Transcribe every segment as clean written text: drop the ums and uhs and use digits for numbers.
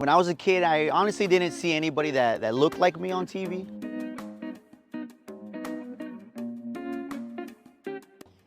When I was a kid, I honestly didn't see anybody that looked like me on TV.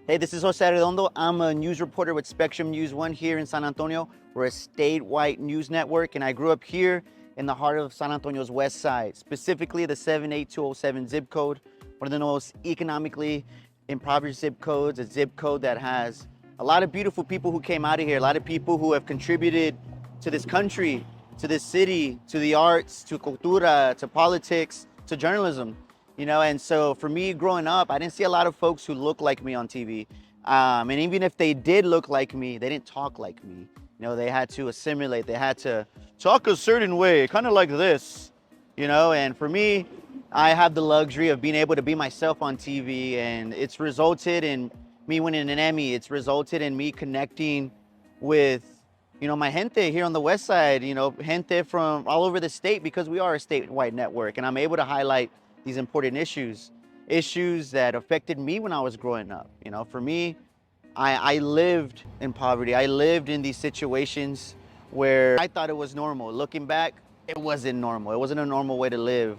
Hey, this is Jose Arrendondo. I'm a news reporter with Spectrum News 1 here in San Antonio. We're a statewide news network, and I grew up here in the heart of San Antonio's west side, specifically the 78207 zip code, one of the most economically impoverished zip codes, a zip code that has a lot of beautiful people who came out of here, a lot of people who have contributed to this country, to this city, to the arts, to cultura, to politics, to journalism. You know, and so for me growing up, I didn't see a lot of folks who looked like me on TV. And even if they did look like me, they didn't talk like me. You know, they had to assimilate, they had to talk a certain way, kind of like this, you know, and for me, I have the luxury of being able to be myself on TV, and it's resulted in me winning an Emmy. It's resulted in me connecting with, you know, my gente here on the west side, you know, gente from all over the state, because we are a statewide network, and I'm able to highlight these important issues that affected me when I was growing up. You know, for me, I lived in poverty. I lived in these situations where I thought it was normal. Looking back, it wasn't normal. It wasn't a normal way to live,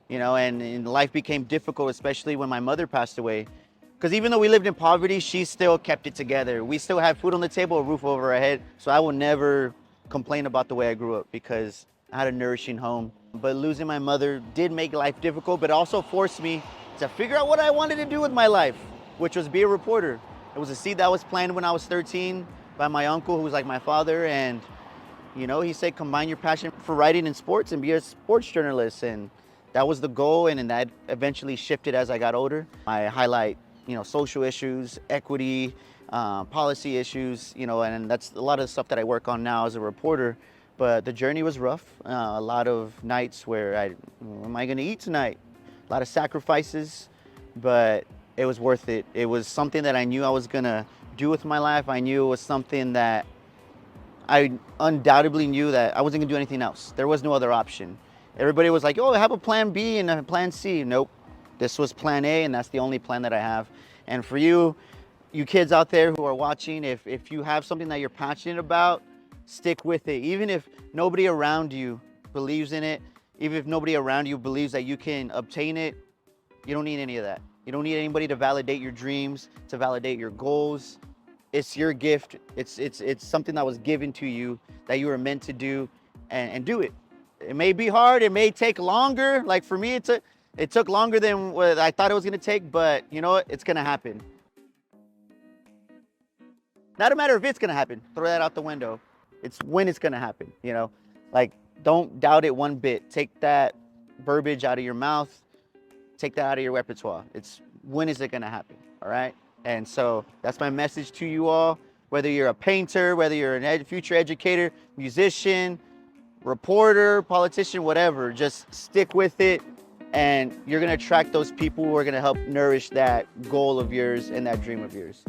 you know, and life became difficult, especially when my mother passed away. Because even though we lived in poverty, she still kept it together. We still had food on the table, a roof over our head. So I will never complain about the way I grew up, because I had a nourishing home. But losing my mother did make life difficult, but also forced me to figure out what I wanted to do with my life, which was be a reporter. It was a seed that was planted when I was 13 by my uncle, who was like my father. And, you know, he said, combine your passion for writing and sports and be a sports journalist. And that was the goal. And that eventually shifted as I got older. I highlight, you know, social issues, equity, policy issues, you know, and that's a lot of the stuff that I work on now as a reporter. But the journey was rough. A lot of nights where what am I gonna eat tonight? A lot of sacrifices, but it was worth it. It was something that I knew I was gonna do with my life. I knew it was something that I undoubtedly knew that I wasn't gonna do anything else. There was no other option. Everybody was like, oh, I have a plan B and a plan C. Nope, this was plan A, and that's the only plan that I have. And for you kids out there who are watching, if you have something that you're passionate about, stick with it. Even if nobody around you believes in it, even if nobody around you believes that you can obtain it, you don't need any of that. You don't need anybody to validate your dreams, to validate your goals. It's your gift. It's something that was given to you that you were meant to do, and do it. It may be hard. It may take longer. Like for me, it took longer than what I thought it was going to take, but you know what? It's going to happen. Not a matter if it's going to happen. Throw that out the window. It's when it's gonna happen, you know? Like, don't doubt it one bit. Take that verbiage out of your mouth. Take that out of your repertoire. It's when is it gonna happen, all right? And so that's my message to you all. Whether you're a painter, whether you're a future educator, musician, reporter, politician, whatever, just stick with it, and you're gonna attract those people who are gonna help nourish that goal of yours and that dream of yours.